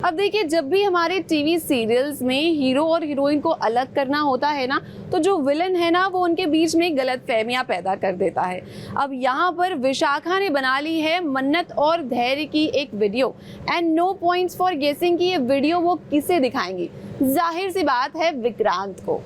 अब देखिए, जब भी हमारे टीवी सीरियल्स में हीरो और हीरोइन को अलग करना होता है ना, तो जो विलन है ना वो उनके बीच में गलतफहमियां पैदा कर देता है। अब यहाँ पर विशाखा ने बना ली है मन्नत और धैर्य की एक video, and no points for guessing कि ये वीडियो वो किसे दिखाएंगी। जाहिर सी बात है, विक्रांत को।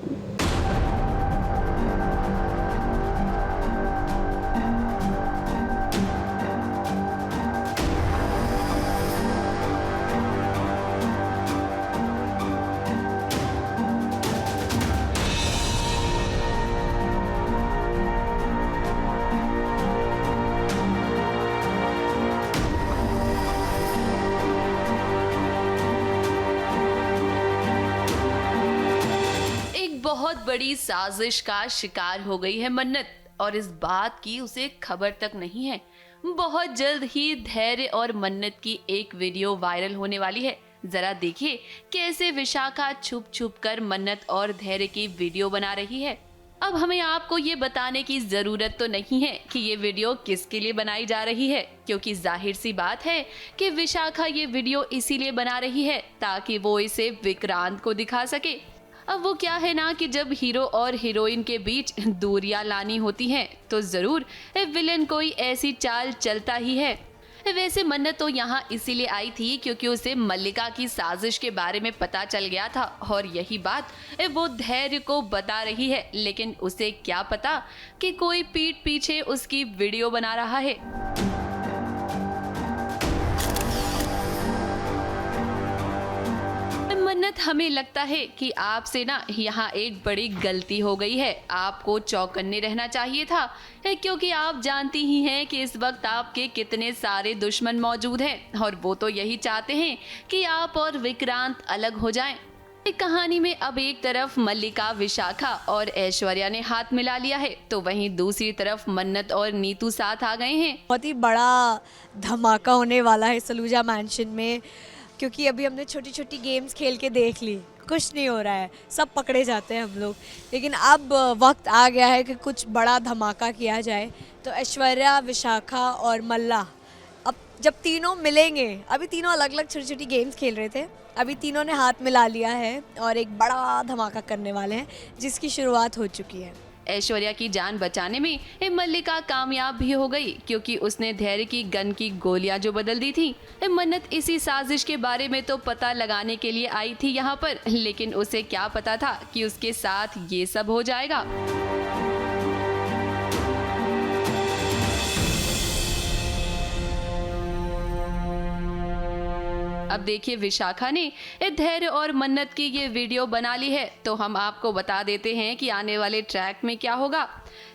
बहुत बड़ी साजिश का शिकार हो गई है मन्नत, और इस बात की उसे खबर तक नहीं है। बहुत जल्द ही धैर्य और मन्नत की एक वीडियो वायरल होने वाली है। जरा देखिए कैसे विशाखा छुप छुप कर मन्नत और धैर्य की वीडियो बना रही है। अब हमें आपको ये बताने की जरूरत तो नहीं है कि ये वीडियो किसके लिए बनाई जा रही है, क्योंकि जाहिर सी बात है कि विशाखा ये वीडियो इसीलिए बना रही है ताकि वो इसे विक्रांत को दिखा सके। अब वो क्या है ना कि जब हीरो और हीरोइन के बीच दूरियां लानी होती हैं तो जरूर विलेन कोई ऐसी चाल चलता ही है। वैसे मन्नत तो यहाँ इसीलिए आई थी क्योंकि उसे मल्लिका की साजिश के बारे में पता चल गया था, और यही बात वो धैर्य को बता रही है। लेकिन उसे क्या पता कि कोई पीठ पीछे उसकी वीडियो बना रहा है। मन्नत, हमें लगता है कि आपसे ना यहाँ एक बड़ी गलती हो गई है। आपको चौकन्ने रहना चाहिए था, क्योंकि आप जानती ही हैं कि इस वक्त आपके कितने सारे दुश्मन मौजूद हैं, और वो तो यही चाहते हैं कि आप और विक्रांत अलग हो जाएं। कहानी में अब एक तरफ मल्लिका, विशाखा और ऐश्वर्या ने हाथ मिला लिया है, तो वहीं दूसरी तरफ मन्नत और नीतू साथ आ गए हैं। बहुत ही बड़ा धमाका होने वाला है सलूजा मैंशन में, क्योंकि अभी हमने छोटी छोटी गेम्स खेल के देख ली, कुछ नहीं हो रहा है, सब पकड़े जाते हैं हम लोग। लेकिन अब वक्त आ गया है कि कुछ बड़ा धमाका किया जाए। तो ऐश्वर्या, विशाखा और मल्ला, अब जब तीनों मिलेंगे, अभी तीनों अलग अलग छोटी छोटी गेम्स खेल रहे थे, अभी तीनों ने हाथ मिला लिया है और एक बड़ा धमाका करने वाले हैं जिसकी शुरुआत हो चुकी है। ऐश्वर्या की जान बचाने में मल्लिका कामयाब भी हो गई, क्योंकि उसने धैर्य की गन की गोलियां जो बदल दी थी। मन्नत इसी साजिश के बारे में तो पता लगाने के लिए आई थी यहाँ पर, लेकिन उसे क्या पता था कि उसके साथ ये सब हो जाएगा। अब देखिए, विशाखा ने धैर्य और मन्नत की ये वीडियो बना ली है, तो हम आपको बता देते हैं कि आने वाले ट्रैक में क्या होगा।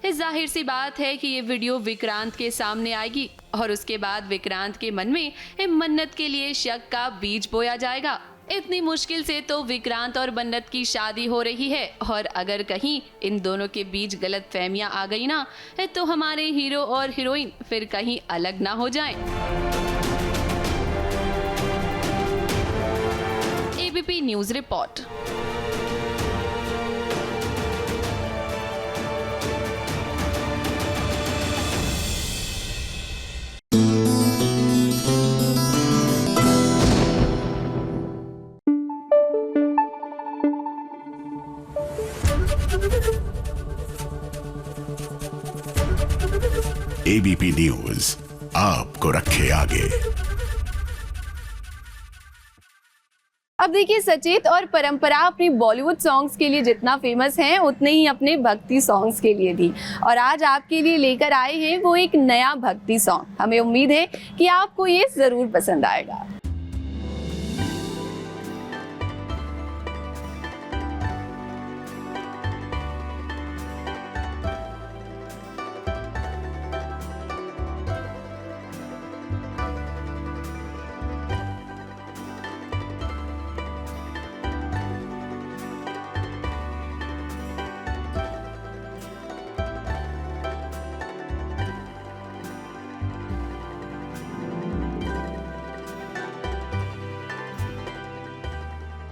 जाहिर सी बात है कि ये वीडियो विक्रांत के सामने आएगी, और उसके बाद विक्रांत के मन में मन्नत के लिए शक का बीज बोया जाएगा। इतनी मुश्किल से तो विक्रांत और मन्नत की शादी हो रही है, और अगर कहीं इन दोनों के बीच गलतफहमियां आ गई ना, तो हमारे हीरो और हीरोइन फिर कहीं अलग ना हो जाएं। ABP news report. ABP news आपको रखे आगे। अब देखिए, सचेत और परंपरा अपनी बॉलीवुड सॉन्ग्स के लिए जितना फेमस हैं, उतने ही अपने भक्ति सॉन्ग्स के लिए भी। और आज आपके लिए लेकर आए हैं वो एक नया भक्ति सॉन्ग। हमें उम्मीद है कि आपको ये जरूर पसंद आएगा।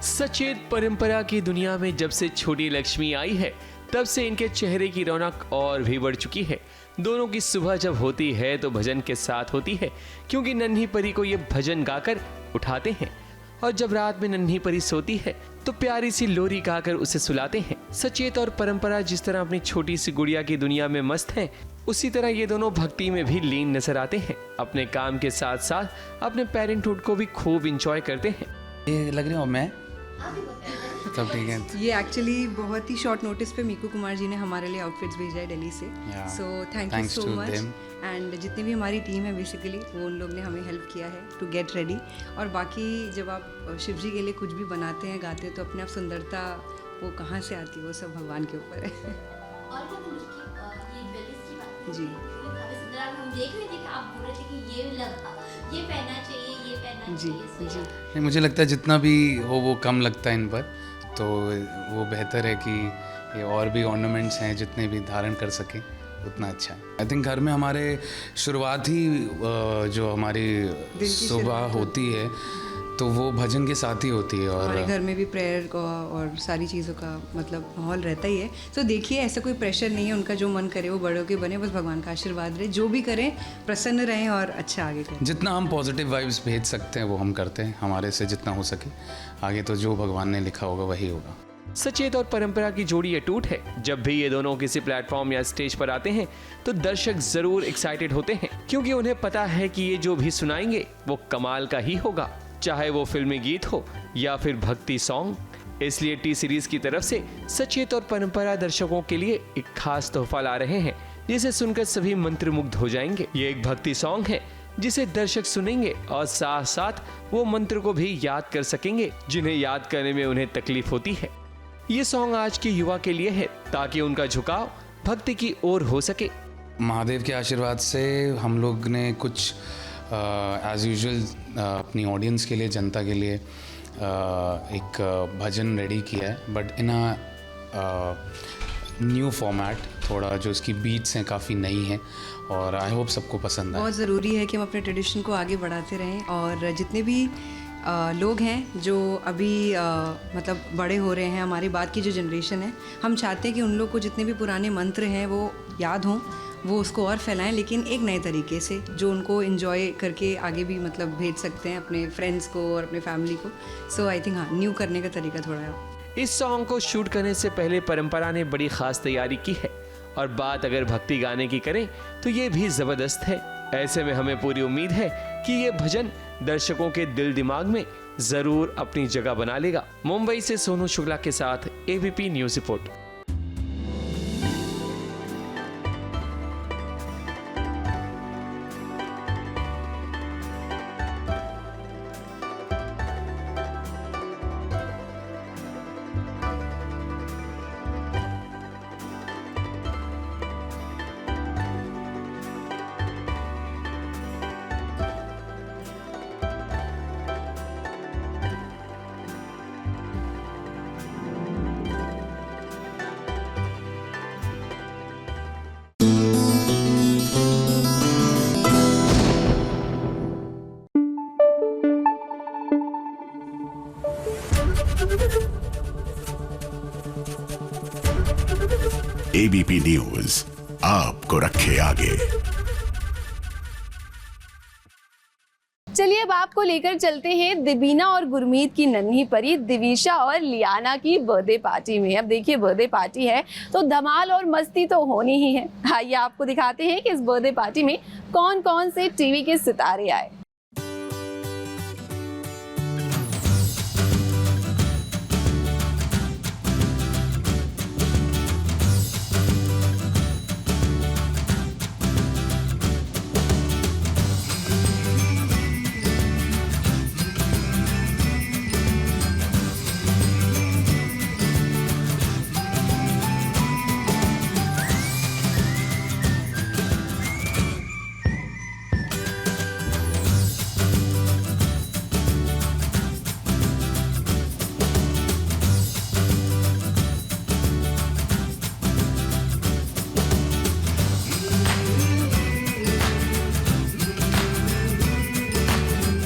सचेत परंपरा की दुनिया में जब से छोटी लक्ष्मी आई है, तब से इनके चेहरे की रौनक और भी बढ़ चुकी है। दोनों की सुबह जब होती है तो भजन के साथ होती है, क्योंकि नन्ही परी को ये भजन गाकर उठाते हैं। और जब रात में नन्ही परी सोती है तो प्यारी सी लोरी गाकर उसे सुलाते हैं। सचेत और परंपरा जिस तरह अपनी छोटी सी गुड़िया की दुनिया में मस्त हैं, उसी तरह ये दोनों भक्ति में भी लीन नजर आते हैं। अपने काम के साथ साथ अपने पेरेंटहुड को भी खूब इंजॉय करते हैं। ये लग रही हूँ मैं सब ठीक है। ये एक्चुअली बहुत ही शॉर्ट नोटिस पे मीकू कुमार जी ने हमारे लिए आउटफिट्स भेजा है दिल्ली से, so thank you so much. And जितनी भी हमारी टीम है बेसिकली वो उन लोग ने हमें हेल्प किया है टू गेट रेडी। और बाकी जब आप शिव जी के लिए कुछ भी बनाते हैं गाते हैं तो अपने आप सुंदरता वो कहाँ से आती है वो सब भगवान के ऊपर है। और वो ये ज्वेलरीज की बात जी हम देख रहे थे कि आप बोल रहे थे कि ये पहनना चाहिए, ये पहनना जी चाहिए। जी नहीं, मुझे लगता है जितना भी हो वो कम लगता है इन पर, तो वो बेहतर है कि ये और भी ऑर्नामेंट्स हैं जितने भी धारण कर सकें उतना अच्छा है। आई थिंक घर में हमारे शुरुआत ही जो हमारी सुबह होती है तो वो भजन के साथ ही होती है, और हमारे घर में भी प्रेयर का और सारी चीज़ों का मतलब माहौल रहता ही है। तो देखिए ऐसा कोई प्रेशर नहीं है, उनका जो मन करे वो बड़ों के बने, बस भगवान का आशीर्वाद रहे, जो भी करें प्रसन्न रहें और अच्छा आगे करें। जितना हम पॉजिटिव वाइब्स भेज सकते हैं वो हम करते हैं, हमारे से जितना हो सके। आगे तो जो भगवान ने लिखा होगा वही होगा। सचेत और परंपरा की जोड़ी अटूट है। जब भी ये दोनों किसी प्लेटफॉर्म या स्टेज पर आते हैं तो दर्शक जरूर एक्साइटेड होते हैं, क्योंकि उन्हें पता है कि ये जो भी सुनाएंगे वो कमाल का ही होगा, चाहे वो फिल्मी गीत हो या फिर भक्ति सॉन्ग। इसलिए टी सीरीज की तरफ से सचेत और परंपरा दर्शकों के लिए एक खास तोहफा ला रहे हैं, जिसे सुनकर सभी मंत्रमुग्ध हो जाएंगे। ये एक भक्ति सॉन्ग है जिसे दर्शक सुनेंगे और साथ साथ वो मंत्र को भी याद कर सकेंगे जिन्हें याद करने में उन्हें तकलीफ होती है। ये सॉन्ग आज के युवा के लिए है ताकि उनका झुकाव भक्ति की ओर हो सके। महादेव के आशीर्वाद से हम लोग ने कुछ एज यूजुअल अपनी ऑडियंस के लिए, जनता के लिए एक भजन रेडी किया है, but in a new format, थोड़ा जो इसकी बीट्स हैं काफ़ी नई हैं, और आई होप सबको पसंद आए। बहुत ज़रूरी है कि हम अपने ट्रेडिशन को आगे बढ़ाते रहें, और जितने भी लोग हैं जो अभी मतलब बड़े हो रहे हैं, हमारी बाद की जो जनरेशन है, हम चाहते हैं कि उन लोग को जितने भी पुराने मंत्र हैं वो याद हों, वो उसको और फैलाएं, लेकिन एक नए तरीके से जो उनको एंजॉय करके आगे भी मतलब भेज सकते हैं अपने फ्रेंड्स को और अपने फैमिली को। सो आई थिंक हाँ, न्यू करने का तरीका थोड़ा है। इस सॉन्ग को शूट करने से पहले परंपरा ने बड़ी खास तैयारी की है, और बात अगर भक्ति गाने की करें तो ये भी जबरदस्त है। ऐसे में हमें पूरी उम्मीद है कि ये भजन दर्शकों के दिल दिमाग में जरूर अपनी जगह बना लेगा। मुंबई से सोनू शुक्ला के साथ ABP news report. ABP news आपको रखे आगे। चलिए अब आपको लेकर चलते हैं देबीना और गुरमीत की नन्ही परी दिविशा और लियाना की बर्थडे पार्टी में। अब देखिए बर्थडे पार्टी है तो धमाल और मस्ती तो होनी ही है। आइए आपको दिखाते हैं कि इस बर्थडे पार्टी में कौन कौन से टीवी के सितारे आए।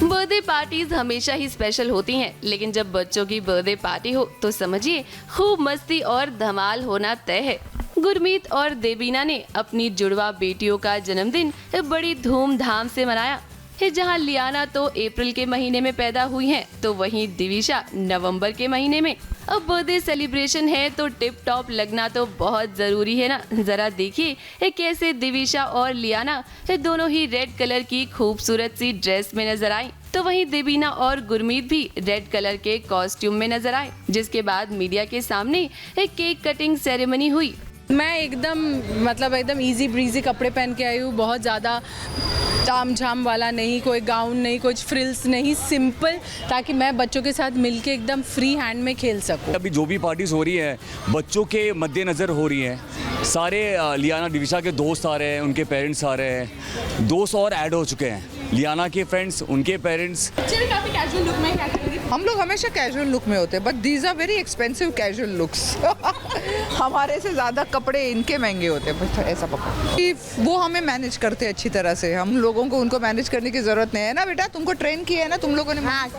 बर्थडे पार्टीज हमेशा ही स्पेशल होती हैं, लेकिन जब बच्चों की बर्थडे पार्टी हो तो समझिए खूब मस्ती और धमाल होना तय है। गुरमीत और देबीना ने अपनी जुड़वा बेटियों का जन्मदिन बड़ी धूमधाम से मनाया। जहां लियाना तो अप्रैल के महीने में पैदा हुई हैं, तो वहीं दिविशा नवंबर के महीने में। अब बर्थडे सेलिब्रेशन है तो टिप टॉप लगना तो बहुत जरूरी है ना। जरा देखिए कैसे दिविशा और लियाना दोनों ही रेड कलर की खूबसूरत सी ड्रेस में नजर आई। तो वहीं देबीना और गुरमीत भी रेड कलर के कॉस्ट्यूम में नजर आए, जिसके बाद मीडिया के सामने एक केक कटिंग सेरेमनी हुई। मैं एकदम इजी ब्रीजी कपड़े पहन के आई हूँ, बहुत ज़्यादा ताम झाम वाला नहीं, कोई गाउन नहीं, कुछ फ्रिल्स नहीं, सिंपल, ताकि मैं बच्चों के साथ मिलके एकदम फ्री हैंड में खेल सकूं। अभी जो भी पार्टीज हो रही है बच्चों के मद्देनज़र हो रही हैं। सारे लियाना दिविशा के दोस्त आ रहे हैं, उनके पेरेंट्स आ रहे हैं, दोस्त और ऐड हो चुके हैं, लियाना के फ्रेंड्स, उनके पेरेंट्स। काफी कैजुअल लुक में हम लोग हमेशा कैजुअल लुक में होते हैं, but these are very expensive casual looks. हमारे से ज़्यादा कपड़े इनके महंगे होते हैं, बस ऐसा पकड़। वो हमें मैनेज करते हैं अच्छी तरह से, हम लोगों को उनको मैनेज करने की ज़रूरत नहीं है ना बेटा, तुमको ट्रेन किया है ना तुम लोगों ने। हाँ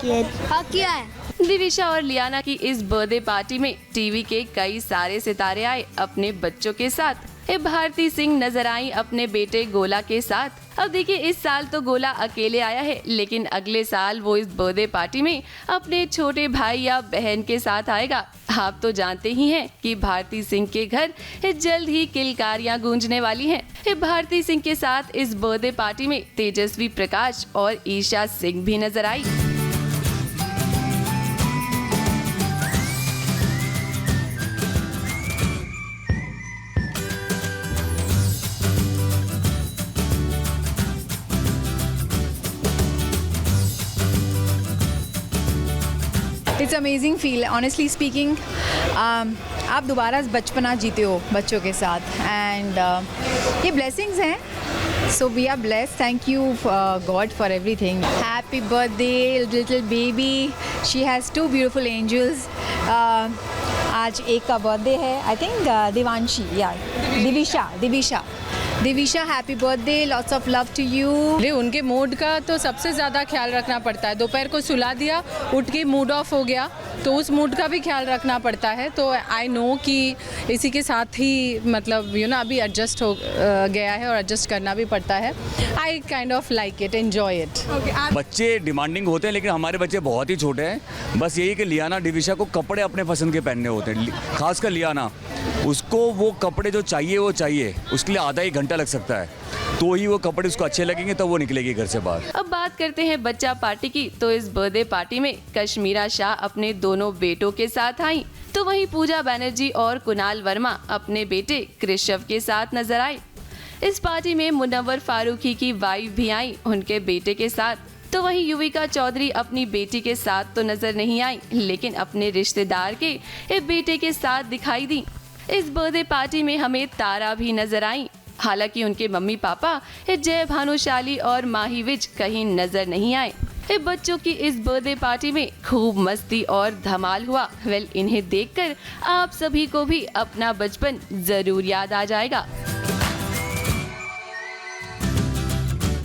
किया है। दिविशा और लियाना की इस बर्थडे पार्टी में टीवी के कई सारे सितारे आए अपने बच्चों के साथ। भारती सिंह नजर आई अपने बेटे गोला के साथ। अब देखिए इस साल तो गोला अकेले आया है, लेकिन अगले साल वो इस बर्थडे पार्टी में अपने छोटे भाई या बहन के साथ आएगा। आप तो जानते ही हैं कि भारती सिंह के घर जल्द ही किलकारियां गूंजने वाली हैं। भारती सिंह के साथ इस बर्थडे पार्टी में तेजस्वी प्रकाश और ईशा सिंह भी नजर आई। It's amazing feel, honestly speaking. आप दोबारा बचपना जीते हो बच्चों के साथ, एंड ये ब्लेसिंग्स हैं, so we are blessed. Thank you God for everything. Happy birthday little baby, she has 2 beautiful angels. आज एक का बर्थडे है, आई थिंक दिवांशी या Divisha happy birthday, lots of love to you. उनके मूड का तो सबसे ज़्यादा ख्याल रखना पड़ता है। दोपहर को सुला दिया, उठ के मूड ऑफ हो गया, तो उस मूड का भी ख्याल रखना पड़ता है। तो आई नो कि इसी के साथ ही मतलब अभी एडजस्ट हो गया है और एडजस्ट करना भी पड़ता है। I kind of like it, enjoy it. बच्चे डिमांडिंग होते हैं, लेकिन हमारे बच्चे बहुत ही छोटे हैं। बस यही कि लियाना दिविशा को कपड़े अपने पसंद के पहनने होते हैं, खासकर लियाना, उसको वो कपड़े जो चाहिए वो चाहिए, उसके लिए आधा ही घंटा लग सकता है, तो ही वो कपड़े उसको अच्छे लगेंगे तो वो निकलेगी घर से बाहर। अब बात करते हैं बच्चा पार्टी की। तो इस बर्थडे पार्टी में कश्मीरा शाह अपने दोनों बेटों के साथ आई, तो वहीं पूजा बनर्जी और कुणाल वर्मा अपने बेटे कृषव के साथ नजर आए। इस पार्टी में मुनव्वर फारूकी की वाइफ भी आई उनके बेटे के साथ। तो वहीं युविका चौधरी अपनी बेटी के साथ तो नजर नहीं आई, लेकिन अपने रिश्तेदार के बेटे के साथ दिखाई दी। इस बर्थडे पार्टी में हमें तारा भी नजर आई। हालांकि उनके मम्मी पापा जय भानुशाली और माही विज कहीं नजर नहीं आए। बच्चों की इस बर्थडे पार्टी में खूब मस्ती और धमाल हुआ। इन्हें देखकर आप सभी को भी अपना बचपन जरूर याद आ जाएगा।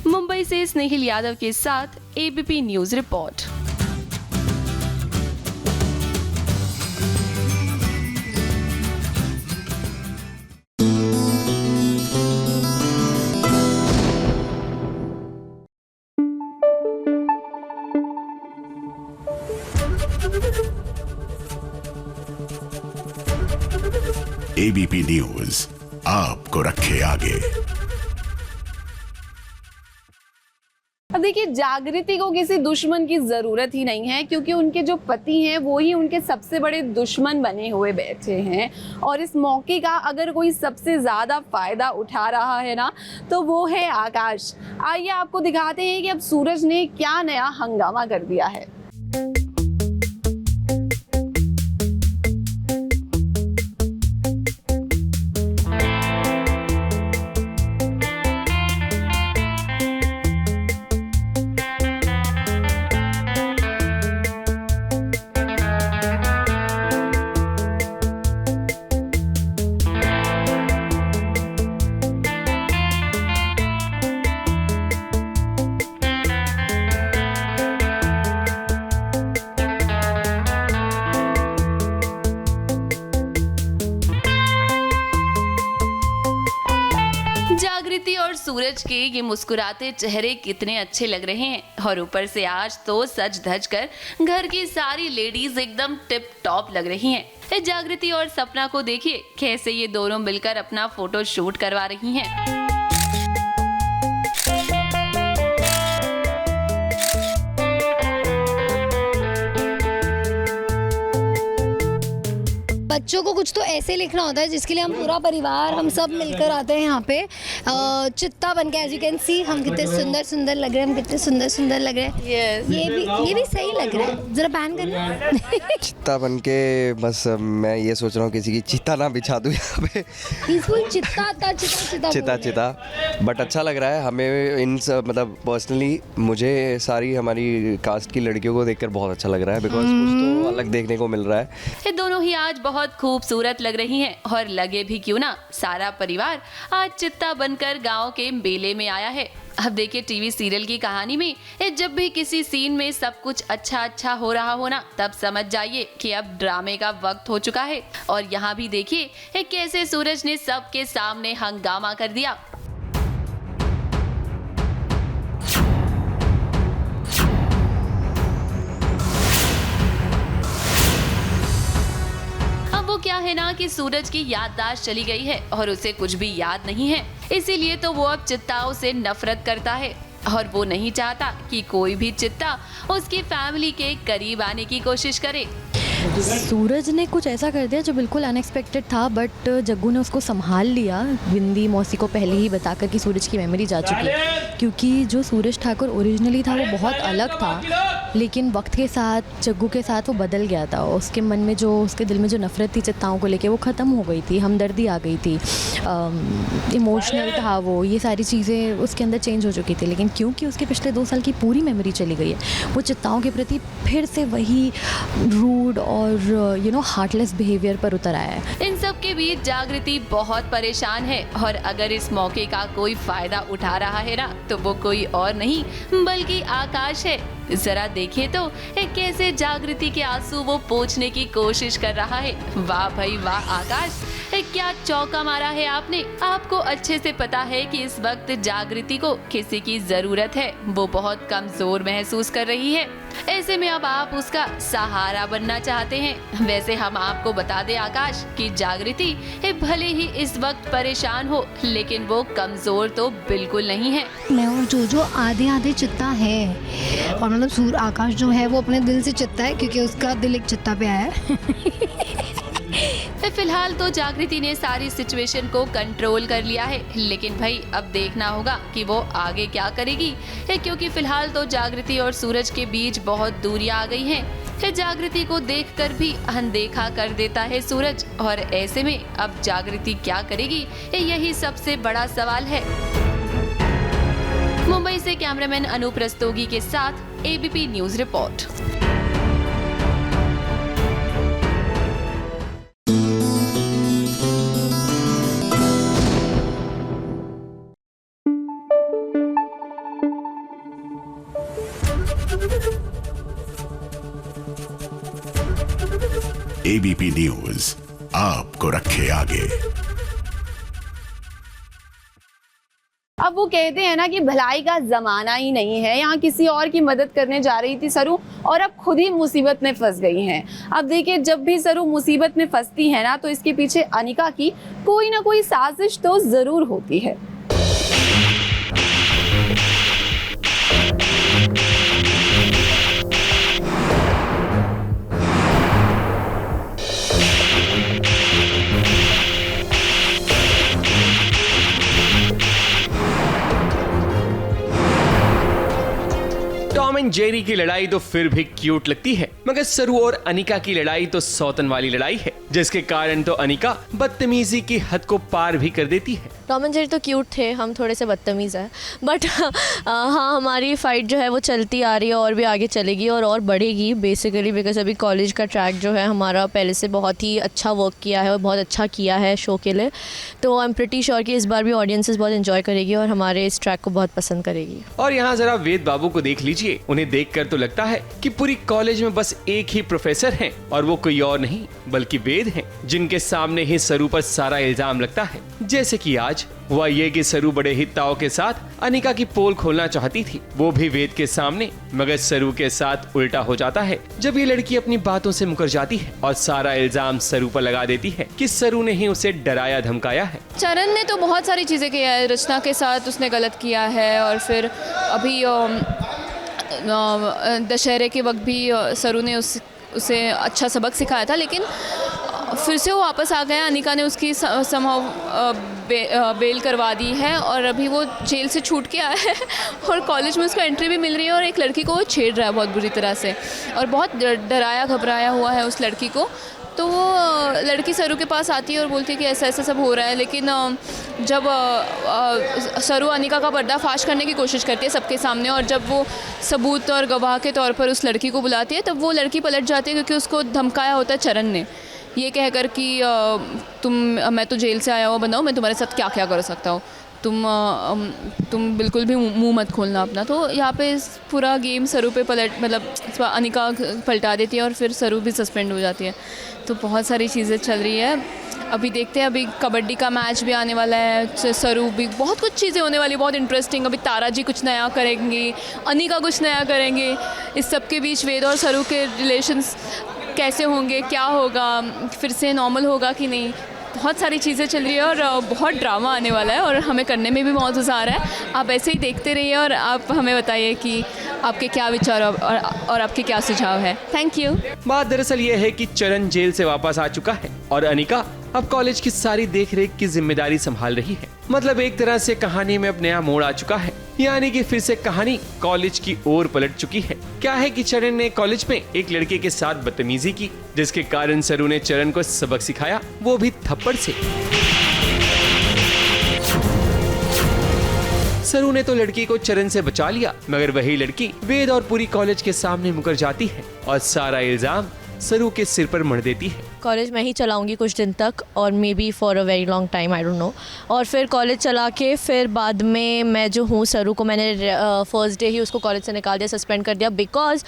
मुंबई से स्नेहिल यादव के साथ ABP news report. ABP news आपको रखे आगे। अब देखिए जागृति को किसी दुश्मन की जरूरत ही नहीं है, क्योंकि उनके जो पति हैं वो ही उनके सबसे बड़े दुश्मन बने हुए बैठे हैं। और इस मौके का अगर कोई सबसे ज्यादा फायदा उठा रहा है ना, तो वो है आकाश। आइए आपको दिखाते हैं कि अब सूरज ने क्या नया हंगामा कर दिया है। सूरज के ये मुस्कुराते चेहरे कितने अच्छे लग रहे हैं। और ऊपर से आज तो सज धज कर घर की सारी लेडीज एकदम टिप टॉप लग रही हैं। जागृति और सपना को देखिए कैसे ये दोनों मिलकर अपना फोटो शूट करवा रही हैं। बच्चों को कुछ तो ऐसे लिखना होता है जिसके लिए हम पूरा परिवार हम सब मिलकर आते हैं यहाँ पे चित्ता बन के। एज यू कैन सी हम कितने सुंदर सुंदर लग रहे हैं, हम कितने सुंदर सुंदर लग रहे हैं। yes. ये भी सही लग रहा है, जरा बैन करना। चित्ता बन के बस मैं ये सोच रहा हूँ किसी की चिता ना बिछा दूँ यहाँ पे। चिता बट अच्छा लग रहा है हमें। इन मतलब पर्सनली मुझे सारी हमारी कास्ट की लड़कियों को देखकर बहुत अच्छा लग रहा है, बिकॉज कुछ तो अलग देखने को मिल रहा है। ये दोनों ही आज बहुत खूबसूरत लग रही हैं और लगे भी क्यों ना, सारा परिवार आज चित्ता बनकर गांव के मेले में आया है। अब देखिए टीवी सीरियल की कहानी में जब भी किसी सीन में सब कुछ अच्छा हो रहा हो ना, तब समझ जाइए कि अब ड्रामे का वक्त हो चुका है। और यहाँ भी देखिए कैसे सूरज ने सबके सामने हंगामा कर दिया। क्या है ना कि सूरज की याददाश्त चली गई है और उसे कुछ भी याद नहीं है, इसीलिए तो वो अब चित्ताओं से नफरत करता है और वो नहीं चाहता कि कोई भी चित्ता उसकी फैमिली के करीब आने की कोशिश करे। सूरज ने कुछ ऐसा कर दिया जो बिल्कुल अनएक्सपेक्टेड था, बट जग्गू ने उसको संभाल लिया। बिंदी मौसी को पहले ही बताकर कि सूरज की मेमोरी जा चुकी है, क्योंकि जो सूरज ठाकुर ओरिजिनली था वो बहुत अलग था, लेकिन वक्त के साथ जग्गू के साथ वो बदल गया था। उसके मन में जो, उसके दिल में जो नफ़रत थी चित्ताओं को लेके वो ख़त्म हो गई थी, हमदर्दी आ गई थी, इमोशनल था वो, ये सारी चीज़ें उसके अंदर चेंज हो चुकी थी। लेकिन क्योंकि उसके पिछले 2 साल की पूरी मेमोरी चली गई है, वो चित्ताओं के प्रति फिर से वही रूड और हार्टलेस बिहेवियर पर उतर आया है। इन सब के बीच जागृति बहुत परेशान है और अगर इस मौके का कोई फायदा उठा रहा है ना, तो वो कोई और नहीं बल्कि आकाश है। जरा देखिए तो कैसे जागृति के आंसू वो पोंछने की कोशिश कर रहा है। वाह भाई वाह आकाश, क्या चौका मारा है आपने। आपको अच्छे से पता है कि इस वक्त जागृति को किसी की जरूरत है, वो बहुत कमजोर महसूस कर रही है। ऐसे में अब आप उसका सहारा बनना चाहते हैं। वैसे हम आपको बता दें आकाश कि जागृति भले ही इस वक्त परेशान हो, लेकिन वो कमजोर तो बिल्कुल नहीं है। मैं और जो आधे चित्ता है, और मतलब आकाश जो है वो अपने दिल से चित्ता है, क्योंकि उसका दिल एक चित्ता पे आया है। फिलहाल तो जागृति ने सारी सिचुएशन को कंट्रोल कर लिया है, लेकिन भाई अब देखना होगा कि वो आगे क्या करेगी, क्योंकि फिलहाल तो जागृति और सूरज के बीच बहुत दूरियां आ गई हैं। जागृति को देखकर भी अनदेखा कर देता है सूरज, और ऐसे में अब जागृति क्या करेगी, यही सबसे बड़ा सवाल है। मुंबई से कैमरामैन अनूप रस्तोगी के साथ ABP news report. ABP news आपको रखे आगे। अब वो कहते हैं ना कि भलाई का जमाना ही नहीं है। यहाँ किसी और की मदद करने जा रही थी सरू, और अब खुद ही मुसीबत में फंस गई हैं। अब देखिए, जब भी सरू मुसीबत में फंसती है ना, तो इसके पीछे अनिका की कोई ना कोई साजिश तो जरूर होती है। टॉम एंड जेरी की लड़ाई तो फिर भी क्यूट लगती है, मगर सरू और अनिका की लड़ाई तो सौतन वाली लड़ाई है, जिसके कारण तो अनिका बदतमीजी की हद को पार भी कर देती है। टॉम एंड जेरी तो क्यूट थे, हम थोड़े से बदतमीज़ हैं, बट हाँ हमारी फ़ाइट जो है वो चलती आ रही है और भी आगे चलेगी और बढ़ेगी, बेसिकली बिकॉज अभी कॉलेज का ट्रैक जो है हमारा पहले से बहुत ही अच्छा वर्क किया है और बहुत अच्छा किया है शो के लिए, तो आई एम प्रिटी श्योर कि इस बार भी ऑडियंसेस बहुत एंजॉय करेगी और हमारे इस ट्रैक को बहुत पसंद करेगी। और यहाँ जरा वेद बाबू को देख लीजिए, उन्हें देखकर तो लगता है कि पूरी कॉलेज में बस एक ही प्रोफेसर हैं और वो कोई और नहीं बल्कि वेद हैं, जिनके सामने ही सरू पर सारा इल्जाम लगता है। जैसे कि आज वह ये कि सरू बड़े ही ताव के साथ अनिका की पोल खोलना चाहती थी, वो भी वेद के सामने, मगर सरू के साथ उल्टा हो जाता है जब ये लड़की अपनी बातों से मुकर जाती है और सारा इल्जाम सरू पर लगा देती है कि सरू ने ही उसे डराया धमकाया है। चरण ने तो बहुत सारी चीजें किया है, रचना के साथ उसने गलत किया है और फिर अभी दशहरे के वक्त भी सरू ने उसे अच्छा सबक सिखाया था, लेकिन फिर से वो वापस आ गया। अनिका ने उसकी बेल करवा दी है और अभी वो जेल से छूट के आया है और कॉलेज में उसको एंट्री भी मिल रही है और एक लड़की को वो छेड़ रहा है बहुत बुरी तरह से और बहुत डराया घबराया हुआ है उस लड़की को। तो वो लड़की सरू के पास आती है और बोलती है कि ऐसा ऐसा सब हो रहा है, लेकिन जब सरू अनिका का पर्दाफाश करने की कोशिश करती है सबके सामने और जब वो सबूत और गवाह के तौर पर उस लड़की को बुलाती है तब वो लड़की पलट जाती है क्योंकि उसको धमकाया होता है चरण ने, ये कहकर कि मैं तो जेल से आया हुआ बंदा हूँ, मैं तुम्हारे साथ क्या क्या कर सकता हूँ, तुम बिल्कुल भी मुंह मत खोलना अपना। तो यहाँ पे पूरा गेम सरू पे अनिका पलटा देती है और फिर सरू भी सस्पेंड हो जाती है। तो बहुत सारी चीज़ें चल रही है। अभी देखते हैं, अभी कबड्डी का मैच भी आने वाला है, सरू भी, बहुत कुछ चीज़ें होने वाली, बहुत इंटरेस्टिंग। अभी तारा जी कुछ नया करेंगी, अनिका कुछ नया करेंगे, इस सब के बीच वेद और सरू के रिलेशंस कैसे होंगे, क्या होगा, फिर से नॉर्मल होगा कि नहीं, बहुत सारी चीज़ें चल रही है और बहुत ड्रामा आने वाला है और हमें करने में भी बहुत मज़ा आ रहा है। आप ऐसे ही देखते रहिए और आप हमें बताइए कि आपके क्या विचार और आपके क्या सुझाव है। Thank you. बात दरअसल ये है कि चरण जेल से वापस आ चुका है और अनिका अब कॉलेज की सारी देखरेख की जिम्मेदारी संभाल रही है। मतलब एक तरह से कहानी में अब नया मोड़ आ चुका है, यानी कि फिर से कहानी कॉलेज की ओर पलट चुकी है। क्या है कि चरण ने कॉलेज में एक लड़के के साथ बदतमीजी की, जिसके कारण सरू ने चरण को सबक सिखाया, वो भी थप्पड़ से। सरू ने तो लड़की को चरण से बचा लिया, मगर वही लड़की वेद और पूरी कॉलेज के सामने मुकर जाती है और सारा इल्जाम सरू के सिर पर मढ़ देती है। कॉलेज मैं ही चलाऊंगी कुछ दिन तक और may be for a very long time, I don't know. और फिर कॉलेज चला के फिर बाद में मैं जो हूँ, सरू को मैंने फर्स्ट डे ही उसको कॉलेज से निकाल दिया, सस्पेंड कर दिया, बिकॉज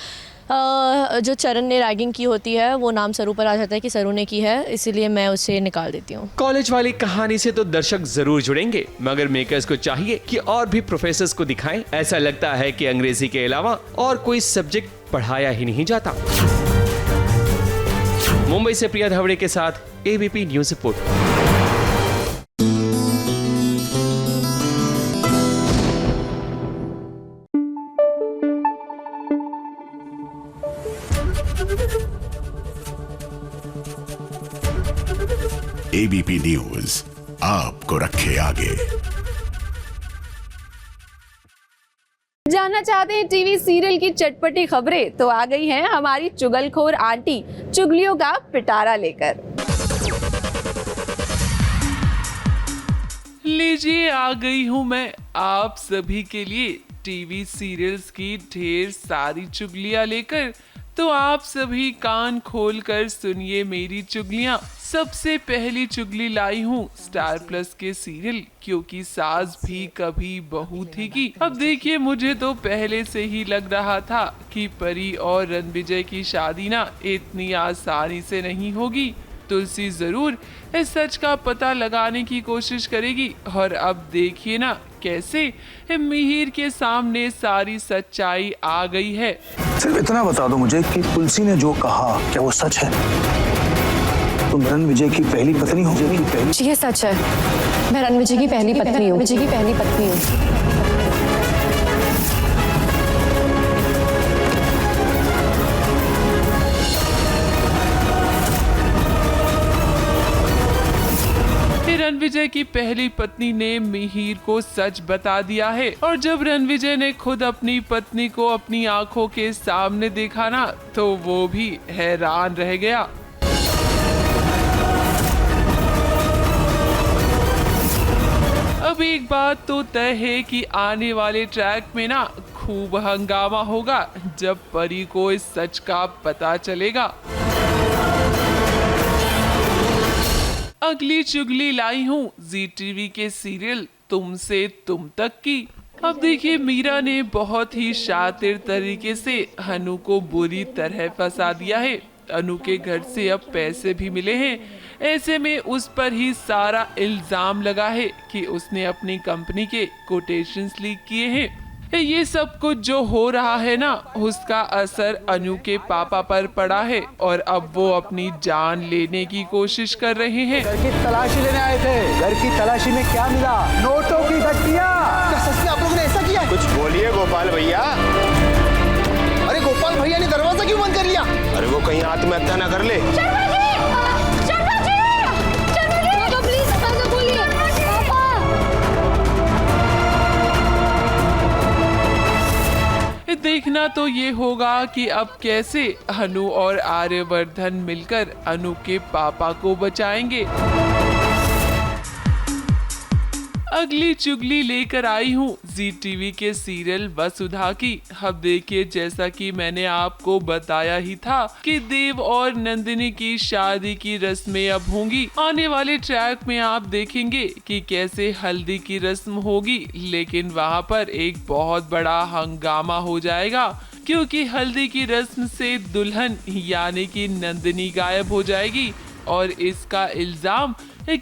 जो चरण ने रैगिंग की होती है वो नाम सरू पर आ जाता है कि सरू ने की है, इसीलिए मैं उसे निकाल देती हूँ। कॉलेज वाली कहानी से तो दर्शक जरूर जुड़ेंगे, मगर मेकर्स को चाहिए कि और भी प्रोफेसर्स को दिखाएं। ऐसा लगता है कि अंग्रेजी के अलावा और कोई सब्जेक्ट पढ़ाया ही नहीं जाता। मुंबई से प्रिया धावड़े के साथ ABP news report. ABP news आपको रखे आगे। जानना चाहते हैं टीवी सीरियल की चटपटी खबरें, तो आ गई हैं हमारी चुगलखोर आंटी चुगलियों का पिटारा लेकर। लीजिए, आ गई हूँ मैं आप सभी के लिए टीवी सीरियल्स की ढेर सारी चुगलियाँ लेकर। तो आप सभी कान खोलकर सुनिए मेरी चुगलियाँ। सबसे पहली चुगली लाई हूँ स्टार प्लस के सीरियल क्योंकि सास भी कभी बहू थी की। अब देखिए, मुझे तो पहले से ही लग रहा था कि परी और रणविजय की शादी ना इतनी आसानी से नहीं होगी। तुलसी जरूर इस सच का पता लगाने की कोशिश करेगी और अब देखिए ना कैसे मिहिर के सामने सारी सच्चाई आ गई है। सिर्फ इतना बता दो मुझे कि तुलसी ने जो कहा क्या वो सच है? तुम रणविजय की पहली पत्नी हो? ये सच है, मैं रणविजय की पहली पत्नी हूँ। रणविजय की पहली पत्नी ने मिहिर को सच बता दिया है और जब रणविजय ने खुद अपनी पत्नी को अपनी आंखों के सामने देखा ना तो वो भी हैरान रह गया। अब एक बात तो तय है कि आने वाले ट्रैक में ना खूब हंगामा होगा जब परी को इस सच का पता चलेगा। अगली चुगली लाई हूँ जी टीवी के सीरियल तुमसे तुम तक की। अब देखिए, मीरा ने बहुत ही शातिर तरीके से अनु को बुरी तरह फंसा दिया है। अनु के घर से अब पैसे भी मिले हैं, ऐसे में उस पर ही सारा इल्जाम लगा है कि उसने अपनी कंपनी के कोटेशंस लीक किए हैं। ये सब कुछ जो हो रहा है ना, उसका असर अनु के पापा पर पड़ा है और अब वो अपनी जान लेने की कोशिश कर रहे हैं। घर की तलाशी लेने आए थे। घर की तलाशी में क्या मिला? नोटों की गड्डियां। सच में आप लोगों ने ऐसा किया? कुछ बोलिए गोपाल भैया। अरे गोपाल भैया ने दरवाजा क्यों बंद कर लिया? अरे वो कहीं आत्महत्या ना कर ले। देखना तो ये होगा कि अब कैसे अनु और आर्यवर्धन मिलकर अनु के पापा को बचाएंगे। अगली चुगली लेकर आई हूँ जी टीवी के सीरियल वसुधा की। अब देखिए, जैसा कि मैंने आपको बताया ही था कि देव और नंदिनी की शादी की रस्में अब होंगी। आने वाले ट्रैक में आप देखेंगे कि कैसे हल्दी की रस्म होगी, लेकिन वहाँ पर एक बहुत बड़ा हंगामा हो जाएगा क्योंकि हल्दी की रस्म से दुल्हन यानी कि नंदिनी गायब हो जाएगी और इसका इल्जाम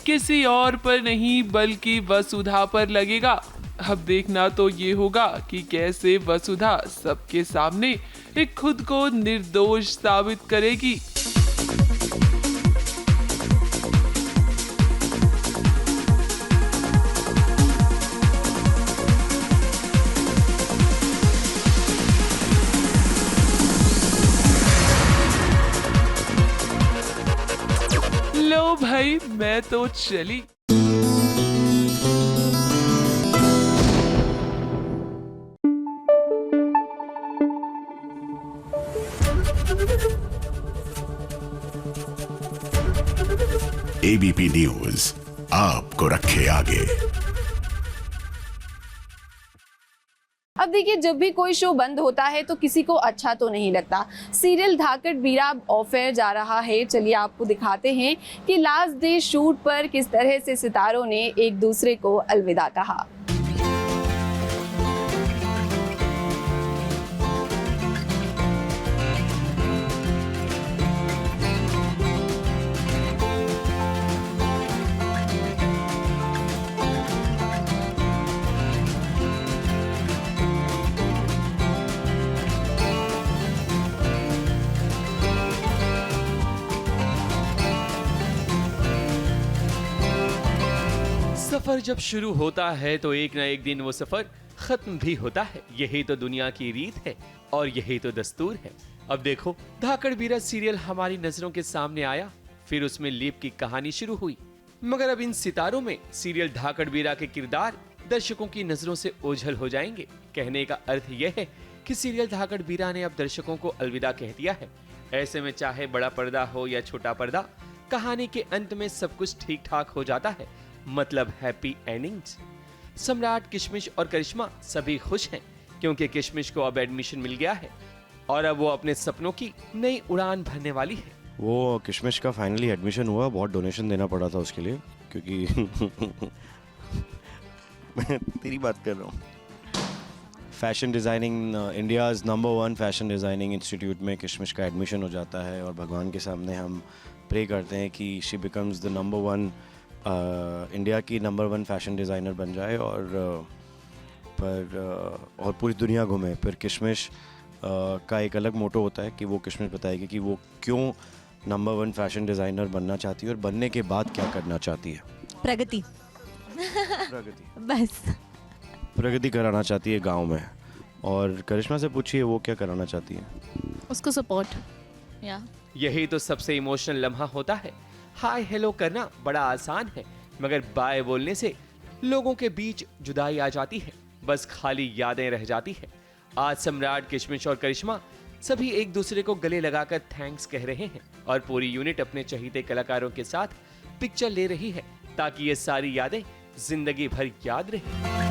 किसी और पर नहीं बल्कि वसुधा पर लगेगा। अब देखना तो ये होगा कि कैसे वसुधा सबके सामने खुद को निर्दोष साबित करेगी। लो भाई, मैं तो चली। एबीपी न्यूज आपको रखे आगे। अब देखिए, जब भी कोई शो बंद होता है तो किसी को अच्छा तो नहीं लगता। सीरियल धाकड़ बीरा ऑफ एयर जा रहा है। चलिए आपको दिखाते हैं कि लास्ट डे शूट पर किस तरह से सितारों ने एक दूसरे को अलविदा कहा। सफर जब शुरू होता है तो एक ना एक दिन वो सफर खत्म भी होता है। यही तो दुनिया की रीत है और यही तो दस्तूर है। अब देखो, धाकड़ बीरा सीरियल हमारी नजरों के सामने आया, फिर उसमें लीप की कहानी शुरू हुई। मगर अब इन सितारों में सीरियल धाकड़ बीरा के किरदार दर्शकों की नजरों से ओझल हो जाएंगे। कहने का अर्थ यह है कि सीरियल धाकड़ बीरा ने अब दर्शकों को अलविदा कह दिया है। ऐसे में चाहे बड़ा पर्दा हो या छोटा पर्दा, कहानी के अंत में सब कुछ ठीक ठाक हो जाता है, मतलब हैप्पी एंडिंग्स। सम्राट, किशमिश और करिश्मा सभी खुश हैं क्योंकि किशमिश को अब एडमिशन मिल गया है और अब वो अपने सपनों की नई उड़ान भरने वाली है। वो किशमिश का फाइनली एडमिशन हुआ, बहुत डोनेशन देना पड़ा था उसके लिए क्योंकि मैं तेरी बात कर रहा हूँ। Fashion designing, India's number 1 fashion designing institute में किशमिश का एडमिशन हो जाता है और भगवान के सामने हम प्रे करते हैं कि she becomes the number 1, India की नंबर 1 फैशन डिज़ाइनर बन जाए और पूरी दुनिया घूमे। फिर किशमिश का एक अलग मोटो होता है कि वो किशमिश बताएगी कि वो क्यों नंबर 1 फैशन डिज़ाइनर बनना चाहती है और बनने के बाद क्या करना चाहती है। प्रगति बस प्रगति कराना चाहती है गांव में। और करिश्मा से पूछिए वो क्या कराना चाहती है। उसको सपोर्ट। या यही तो सबसे इमोशनल लम्हा होता है। हाय हेलो करना बड़ा आसान है, मगर बाय बोलने से लोगों के बीच जुदाई आ जाती है, बस खाली यादें रह जाती है। आज सम्राट, किशमिश और करिश्मा सभी एक दूसरे को गले लगाकर थैंक्स कह रहे हैं और पूरी यूनिट अपने चहीते कलाकारों के साथ पिक्चर ले रही है ताकि ये सारी यादें जिंदगी भर याद रहे।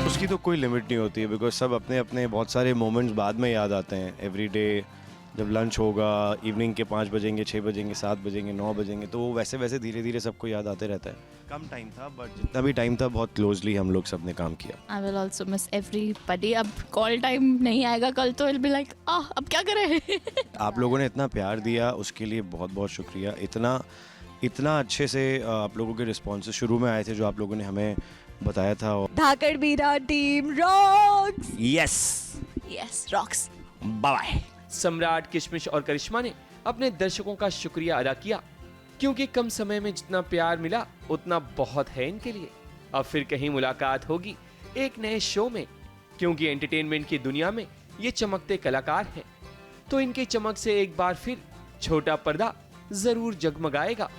उसकी तो कोई लिमिट नहीं होती है बिकॉज सब अपने अपने बहुत सारे मोमेंट्स बाद में याद आते हैं। एवरी डे जब लंच होगा, इवनिंग के 5 बजेंगे, 6 बजेंगे, 7 बजेंगे, 9 बजेंगे, तो वो वैसे वैसे धीरे धीरे सबको याद आते रहता है। कम टाइम था बट जितना भी टाइम था बहुत क्लोजली हम लोग सब ने काम किया। I will also miss everybody. अब कॉल टाइम नहीं आएगा कल तो विल बी लाइक अब क्या करें। आप लोगों ने इतना प्यार दिया उसके लिए बहुत बहुत शुक्रिया। इतना अच्छे से आप लोगों के रिस्पॉन्सेस शुरू में आए थे जो आप लोगों ने हमें बताया था। धाकड़ बीरा team rocks. Yes rocks. Bye. Samrat, किशमिश और करिश्मा ने अपने दर्शकों का शुक्रिया अदा किया, क्योंकि कम समय में जितना प्यार मिला उतना बहुत है इनके लिए। अब फिर कहीं मुलाकात होगी एक नए शो में, क्योंकि एंटरटेनमेंट की दुनिया में ये चमकते कलाकार हैं, तो इनकी चमक से एक बार फिर छोटा पर्दा जरूर जगमगाएगा।